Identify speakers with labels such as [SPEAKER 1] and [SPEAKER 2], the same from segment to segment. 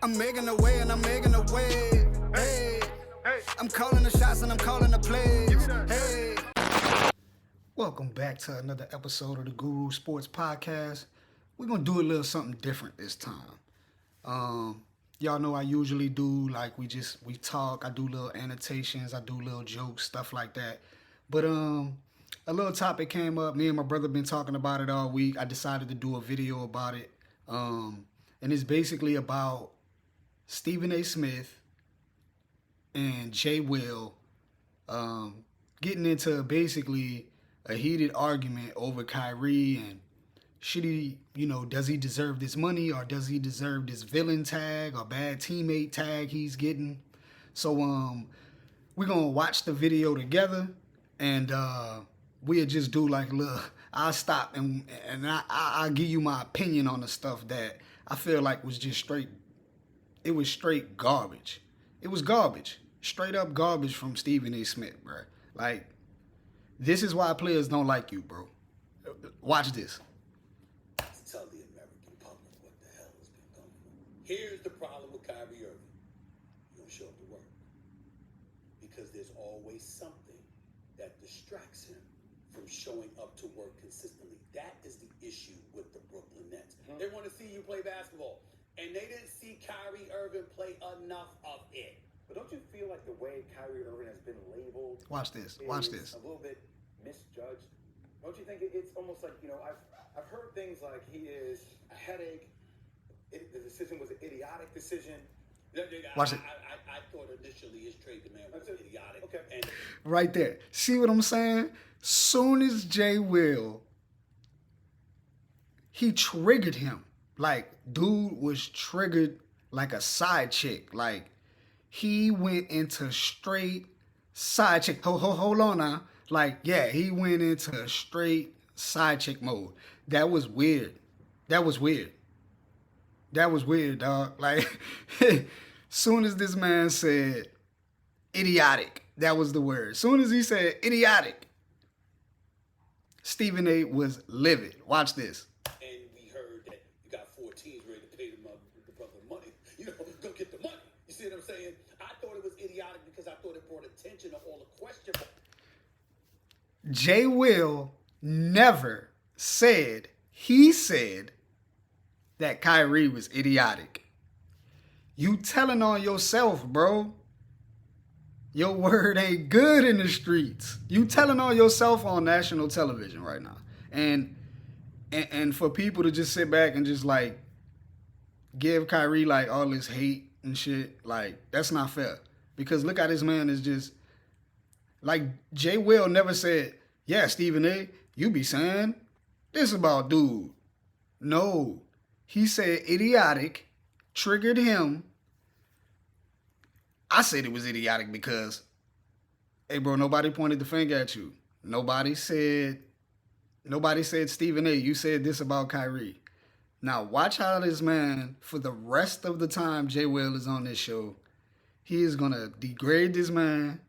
[SPEAKER 1] I'm making a way and I'm making a way. Hey, I'm calling the shots and I'm calling the plays. Hey. Welcome back to another episode of the Guru Sports Podcast. We're gonna do a little something different this time. Y'all know I usually do like we talk. I do little annotations. I do little jokes, stuff like that. But a little topic came up. Me and my brother been talking about it all week. I decided to do a video about it. And it's basically about Stephen A. Smith and Jay Will getting into basically a heated argument over Kyrie and should he, does he deserve this money or does he deserve this villain tag or bad teammate tag he's getting? So we're going to watch the video together and we'll just do like a little, I'll stop and I'll give you my opinion on the stuff that I feel like was just straight garbage. It was garbage. Straight up garbage from Stephen A. Smith, bro. Like, this is why players don't like you, bro. Watch this.
[SPEAKER 2] Tell the American public what the hell has been going on. Here's the problem with Kyrie Irving. You don't show up to work. Because there's always something that distracts him from showing up to work consistently. That is the issue with the Brooklyn Nets. They want to see you play basketball. And they didn't see Kyrie Irving play enough of it.
[SPEAKER 3] But don't you feel like the way Kyrie Irving has been labeled
[SPEAKER 1] Watch this.
[SPEAKER 3] a little bit misjudged? Don't you think it's almost like, I've heard things like he is a headache, the decision was an idiotic decision.
[SPEAKER 1] Watch it.
[SPEAKER 2] I thought initially his trade demand was idiotic.
[SPEAKER 3] Okay.
[SPEAKER 2] And
[SPEAKER 1] Right there. See what I'm saying? Soon as Jay Will, he triggered him. Like, dude was triggered like a side chick. Like, he went into straight side chick. Hold on now. Like, yeah, he went into straight side chick mode. That was weird. That was weird, dog. Like, soon as this man said idiotic, that was the word. Soon as he said idiotic, Stephen A. was livid. Watch this.
[SPEAKER 2] And we heard that you got 4 teams ready to pay the brother money. Go get the money. You see what I'm saying? I thought it was idiotic because I thought it brought attention to all the questions.
[SPEAKER 1] Jay Will never said, he said that Kyrie was idiotic. You telling on yourself, bro. Your word ain't good in the streets. You telling on yourself on national television right now. And for people to just sit back and just like give Kyrie like all this hate and shit, like that's not fair. Because look how this man is just like Jay Will never said, yeah, Stephen A., you be saying this about dude. No. He said idiotic, triggered him. I said it was idiotic because, hey, bro, nobody pointed the finger at you. Nobody said, Stephen A., you said this about Kyrie. Now, watch how this man, for the rest of the time Jay Will is on this show, he is going to degrade this man.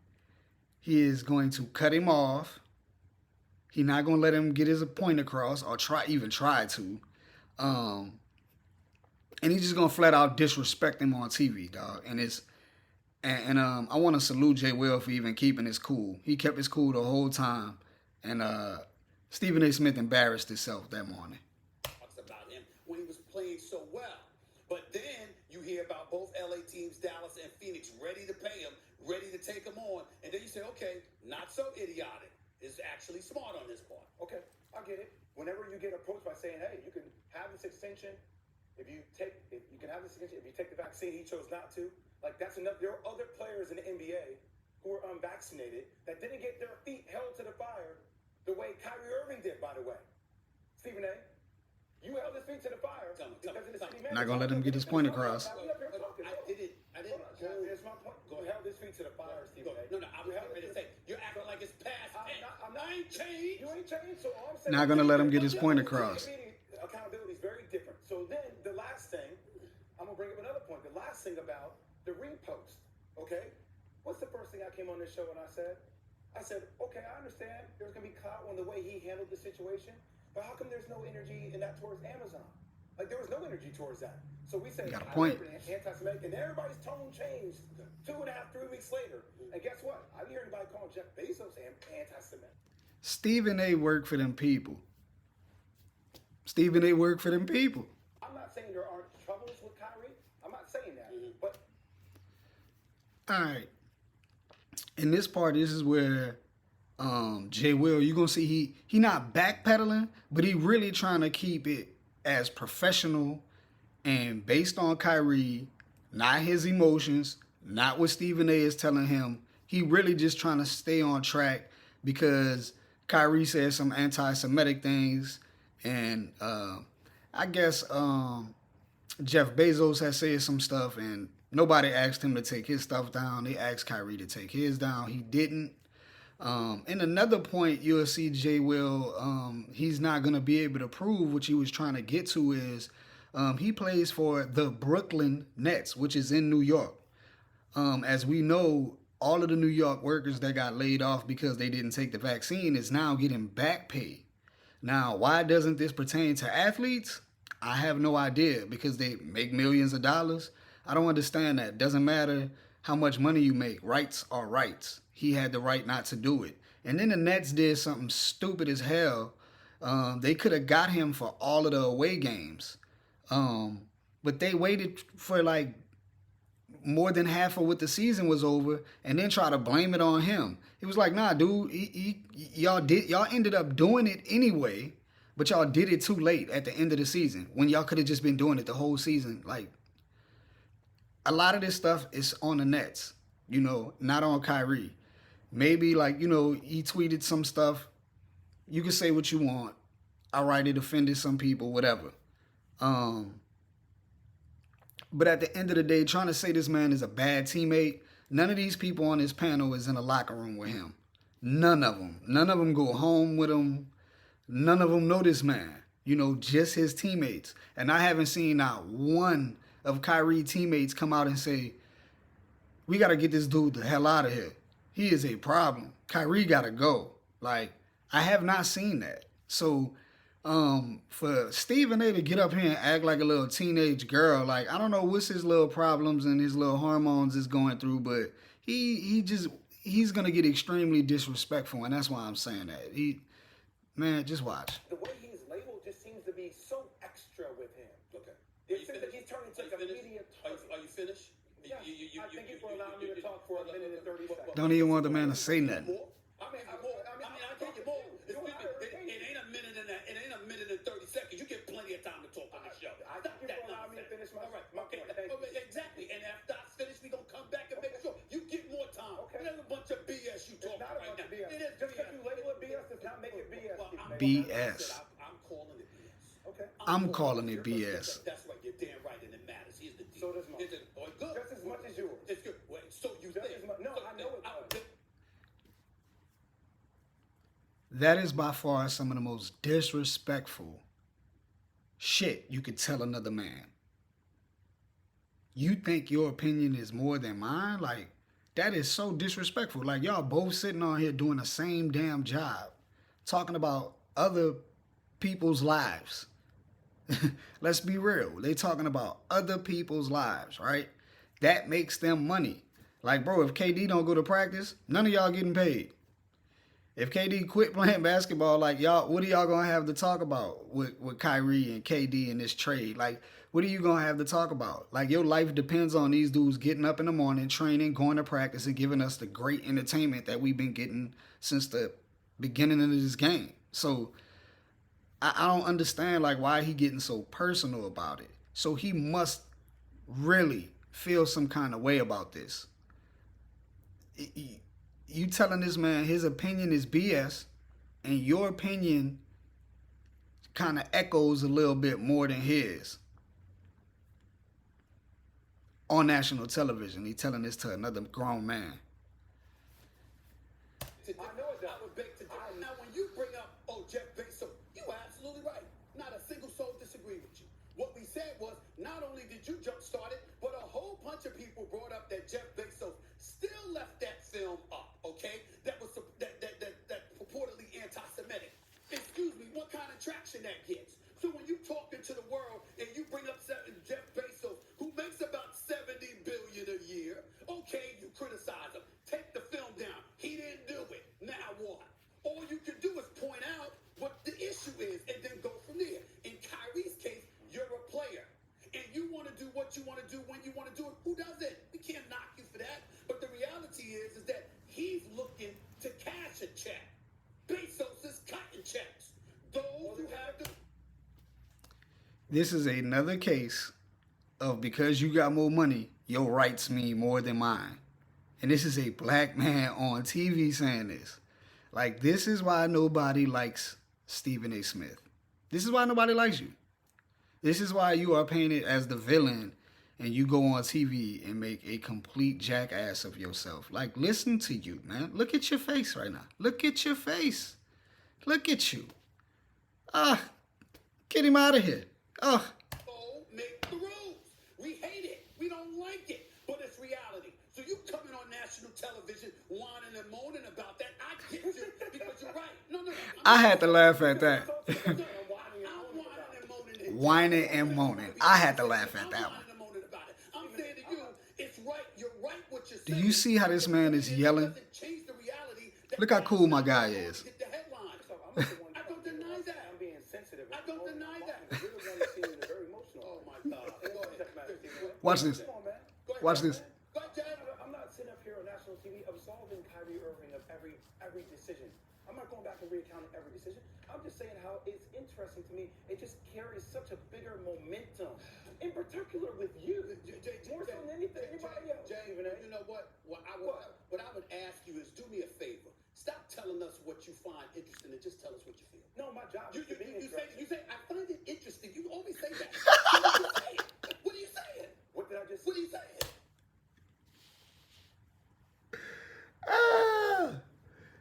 [SPEAKER 1] He is going to cut him off. He's not going to let him get his point across or try to. And he's just going to flat out disrespect him on TV, dog. And I want to salute Jay Will for even keeping his cool. He kept his cool the whole time. And Stephen A. Smith embarrassed himself that morning.
[SPEAKER 2] Talks about him when he was playing so well. But then you hear about both LA teams, Dallas and Phoenix, ready to pay him, ready to take him on. And then you say, okay, not so idiotic. It's actually smart on this part.
[SPEAKER 3] Okay, I get it. Whenever you get approached by saying, hey, you can have this extension, if you take the vaccine, he chose not to. Like, that's enough. There are other players in the NBA who are unvaccinated that didn't get their feet held to the fire the way Kyrie Irving did, by the way. Stephen A., you held his feet to the fire.
[SPEAKER 1] Not going to let him get his point across.
[SPEAKER 2] I didn't.
[SPEAKER 3] Here's my point. You held his feet to the fire, Stephen A.
[SPEAKER 2] No, I was ready to say, you're acting like it's past tense. I ain't changed.
[SPEAKER 3] You ain't changed, so all I'm saying...
[SPEAKER 1] Not going to let him get his point across.
[SPEAKER 3] Accountability is very different. So then, the last thing, I'm going to bring up another point. The last thing about the repost, okay? What's the first thing I came on this show and I said? I said, okay, I understand there's going to be clout on the way he handled the situation, but how come there's no energy in that towards Amazon? Like, there was no energy towards that. So we said,
[SPEAKER 1] You got a point.
[SPEAKER 3] anti-Semitic, and everybody's tone changed 2.5, 3 weeks later. And guess what? I didn't hear anybody calling Jeff Bezos anti-Semitic.
[SPEAKER 1] Stephen A. worked for them people. Stephen A. worked for them people.
[SPEAKER 3] I'm not saying there aren't troubles with Kyrie. I'm not saying that. But
[SPEAKER 1] all right. In this part, this is where Jay Will, you're going to see he not backpedaling, but he really trying to keep it as professional and based on Kyrie, not his emotions, not what Stephen A. is telling him. He really just trying to stay on track because Kyrie said some anti-Semitic things, and I guess Jeff Bezos has said some stuff, and nobody asked him to take his stuff down. They asked Kyrie to take his down. He didn't. And another point you'll see Jay Will, he's not going to be able to prove what he was trying to get to is he plays for the Brooklyn Nets, which is in New York. As we know, all of the New York workers that got laid off because they didn't take the vaccine is now getting back pay. Now, why doesn't this pertain to athletes? I have no idea because they make millions of dollars. I don't understand that. Doesn't matter how much money you make. Rights are rights. He had the right not to do it. And then the Nets did something stupid as hell. They could have got him for all of the away games. But they waited for like more than half of what the season was over and then try to blame it on him. It was like, nah, dude, y'all ended up doing it anyway, but y'all did it too late at the end of the season when y'all could have just been doing it the whole season. Like, a lot of this stuff is on the Nets, not on Kyrie. Maybe, like, he tweeted some stuff. You can say what you want. All right, it offended some people, whatever. But at the end of the day, trying to say this man is a bad teammate, none of these people on this panel is in a locker room with him. None of them. None of them go home with him. None of them know this man. Just his teammates. And I haven't seen not one of Kyrie's teammates come out and say, we got to get this dude the hell out of here. He is a problem. Kyrie got to go. Like, I have not seen that. So, for Stephen A. to get up here and act like a little teenage girl, like, I don't know what's his little problems and his little hormones is going through, but he's going to get extremely disrespectful, and that's why I'm saying that. Man, just watch.
[SPEAKER 3] The way he's labeled just seems to be so extra with him. Okay. It seems like he's turning into like a media target. Are you finished? Yeah. Thank you for allowing me to talk for a minute and 30 seconds.
[SPEAKER 1] Don't even want the man to say nothing.
[SPEAKER 3] I take it more. It ain't a minute and 30 seconds. You get plenty of time to talk on the show. Thank you for allowing me to finish my point. Exactly. And after I finish, we gonna come back and make sure you get more time. Okay. There's a bunch of BS you talking right now. It is just because you label it BS does not make it BS.
[SPEAKER 1] BS.
[SPEAKER 3] I'm calling it BS. Okay.
[SPEAKER 1] I'm calling it BS.
[SPEAKER 3] That's right. You're damn right, and it matters. Here's the deal. So does mine. Good. Just as much as yours. It's good. Wait, so you think? No, I know it does.
[SPEAKER 1] That is by far some of the most disrespectful shit you could tell another man. You think your opinion is more than mine? Like, that is so disrespectful. Like, y'all both sitting on here doing the same damn job, talking about other people's lives. Let's be real. They talking about other people's lives, right? That makes them money. Like, bro, if KD don't go to practice, none of y'all getting paid. If KD quit playing basketball, like, y'all, what are y'all going to have to talk about with Kyrie and KD in this trade? Like, what are you going to have to talk about? Like, your life depends on these dudes getting up in the morning, training, going to practice, and giving us the great entertainment that we've been getting since the beginning of this game. So, I don't understand, like, why he getting so personal about it. So, he must really feel some kind of way about this. You telling this man his opinion is BS, and your opinion kind of echoes a little bit more than his on national television. He telling this to another grown man.
[SPEAKER 3] I know it. I would beg to differ. Now, when you bring up, Jeff Bezos, you are absolutely right. Not a single soul disagreed with you. What we said was, not only did you jumpstart it, but a whole bunch of people brought up that Jeff Bezos still left that film up, okay? That was that purportedly anti-Semitic. Excuse me, what kind of traction that gets? So when you talk into the world and you
[SPEAKER 2] you want to do when you want to do it. Who does it? We can't knock you for that. But the reality is that he's looking to cash a check. Bezos is cutting checks. Those who have the...
[SPEAKER 1] This is another case of because you got more money, your rights mean more than mine. And this is a black man on TV saying this. Like, this is why nobody likes Stephen A. Smith. This is why nobody likes you. This is why you are painted as the villain and you go on TV and make a complete jackass of yourself. Like, listen to you, man. Look at your face right now. Look at your face. Look at you. Get him out of here.
[SPEAKER 2] Make the rules. We hate it. We don't like it. But it's reality. So you coming on national television whining and moaning about that. I get you because you're right. No.
[SPEAKER 1] I had to laugh at that.
[SPEAKER 2] I'm
[SPEAKER 1] Whining and moaning. I had to laugh at that one.
[SPEAKER 2] I'm saying to you, it's right. You're right what you're
[SPEAKER 1] Do
[SPEAKER 2] saying.
[SPEAKER 1] you see how this man is yelling? Look how cool my guy is.
[SPEAKER 2] I don't deny that.
[SPEAKER 3] I'm being sensitive.
[SPEAKER 2] I don't deny that.
[SPEAKER 3] You're the one that seems very emotional.
[SPEAKER 2] Oh my God. Go ahead.
[SPEAKER 1] Watch this.
[SPEAKER 3] Come on, man.
[SPEAKER 2] Go ahead.
[SPEAKER 1] Watch this.
[SPEAKER 2] Go ahead, Jay.
[SPEAKER 3] I'm not sitting up here on national TV absolving Kyrie Irving of every decision. I'm not going back and recounting every decision. I'm just saying how it's interesting to me. It just carries such a bigger momentum, in particular with you, more so than anything.
[SPEAKER 2] Jay, you know what? What I would ask you is do me a favor. Stop telling us what you find interesting and just tell us what you feel.
[SPEAKER 3] No, my job is to be interesting.
[SPEAKER 2] You say, I find it interesting. You always say that. What are you saying?
[SPEAKER 3] What did I just say?
[SPEAKER 2] What are you saying?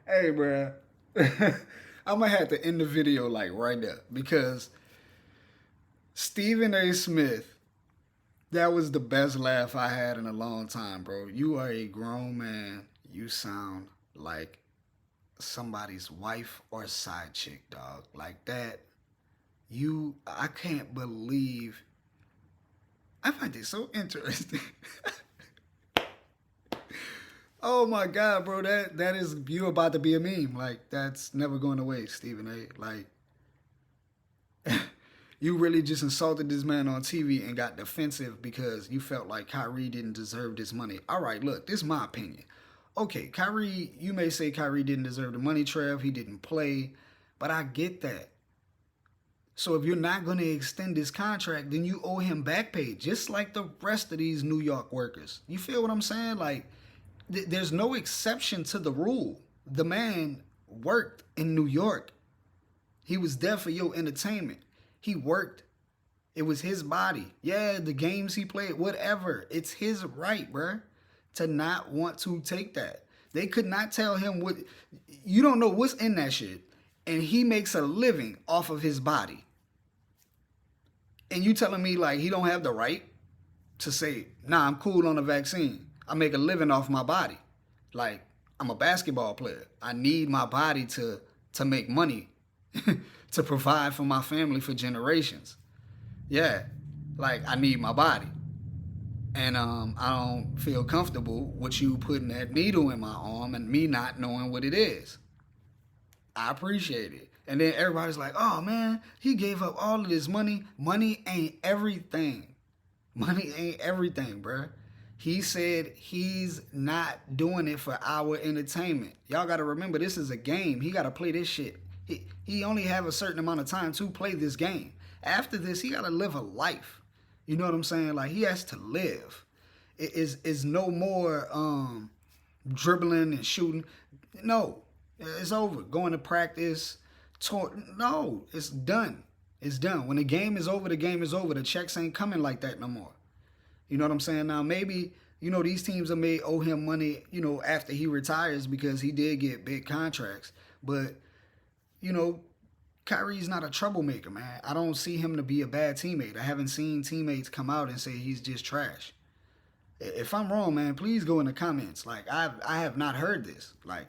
[SPEAKER 1] Hey, bruh. I'm going to have to end the video like right there because Stephen A. Smith, that was the best laugh I had in a long time, bro. You are a grown man. You sound like somebody's wife or side chick, dog. Like that. I can't believe. I find it so interesting. Oh my God, bro, that is, you about to be a meme. Like, that's never going away, Stephen A. Like, you really just insulted this man on TV and got defensive because you felt like Kyrie didn't deserve this money. All right, look, this is my opinion. Okay, Kyrie, you may say Kyrie didn't deserve the money, Trev. He didn't play, but I get that. So if you're not going to extend this contract, then you owe him back pay, just like the rest of these New York workers. You feel what I'm saying? Like, there's no exception to the rule. The man worked in New York. He was there for your entertainment. He worked. It was his body. Yeah, the games he played, whatever. It's his right, bruh, to not want to take that. They could not tell him what. You don't know what's in that shit. And he makes a living off of his body. And you telling me like he don't have the right to say, nah, I'm cool on the vaccine. I make a living off my body. Like, I'm a basketball player. I need my body to make money, to provide for my family for generations. Yeah, like, I need my body. And I don't feel comfortable with you putting that needle in my arm and me not knowing what it is. I appreciate it. And then everybody's like, oh, man, he gave up all of this money. Money ain't everything. Money ain't everything, bruh. He said he's not doing it for our entertainment. Y'all got to remember, this is a game. He got to play this shit. He only have a certain amount of time to play this game. After this, he got to live a life. You know what I'm saying? Like, he has to live. It is no more dribbling and shooting. No, it's over. Going to practice. No, it's done. It's done. When the game is over, the game is over. The checks ain't coming like that no more. You know what I'm saying? Now, maybe, you know, these teams may owe him money, you know, after he retires because he did get big contracts. But, you know, Kyrie's not a troublemaker, man. I don't see him to be a bad teammate. I haven't seen teammates come out and say he's just trash. If I'm wrong, man, please go in the comments. Like, I have not heard this. Like,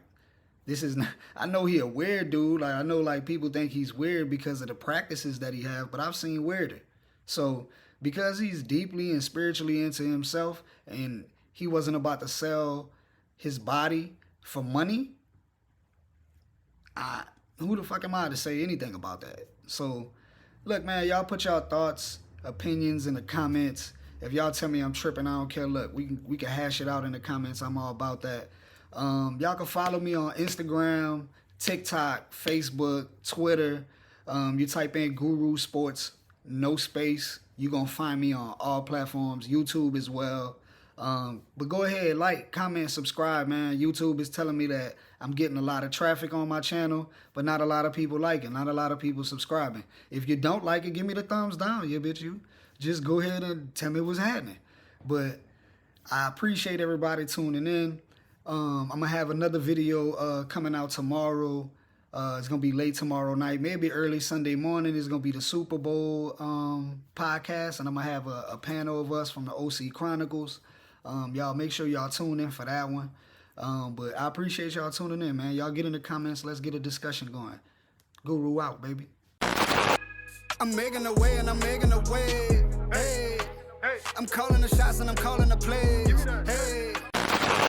[SPEAKER 1] this is not, I know he a weird dude. Like, I know, like, people think he's weird because of the practices that he have, but I've seen weirder. So, because he's deeply and spiritually into himself and he wasn't about to sell his body for money, who the fuck am I to say anything about that? So, look, man, y'all put y'all thoughts, opinions in the comments. If y'all tell me I'm tripping, I don't care. Look, we can hash it out in the comments. I'm all about that. Y'all can follow me on Instagram, TikTok, Facebook, Twitter. You type in Guru Sports, no space. You're going to find me on all platforms, YouTube as well. But go ahead, like, comment, subscribe, man. YouTube is telling me that I'm getting a lot of traffic on my channel, but not a lot of people liking, not a lot of people subscribing. If you don't like it, give me the thumbs down, you bitch. You just go ahead and tell me what's happening. But I appreciate everybody tuning in. I'm going to have another video coming out tomorrow. It's going to be late tomorrow night, maybe early Sunday morning. It's going to be the Super Bowl podcast, and I'm going to have a panel of us from the OC Chronicles. Y'all make sure y'all tune in for that one. But I appreciate y'all tuning in, man. Y'all get in the comments. Let's get a discussion going. Guru out, baby. I'm making a way and I'm making a way. Hey, I'm calling the shots and I'm calling the plays. Hey.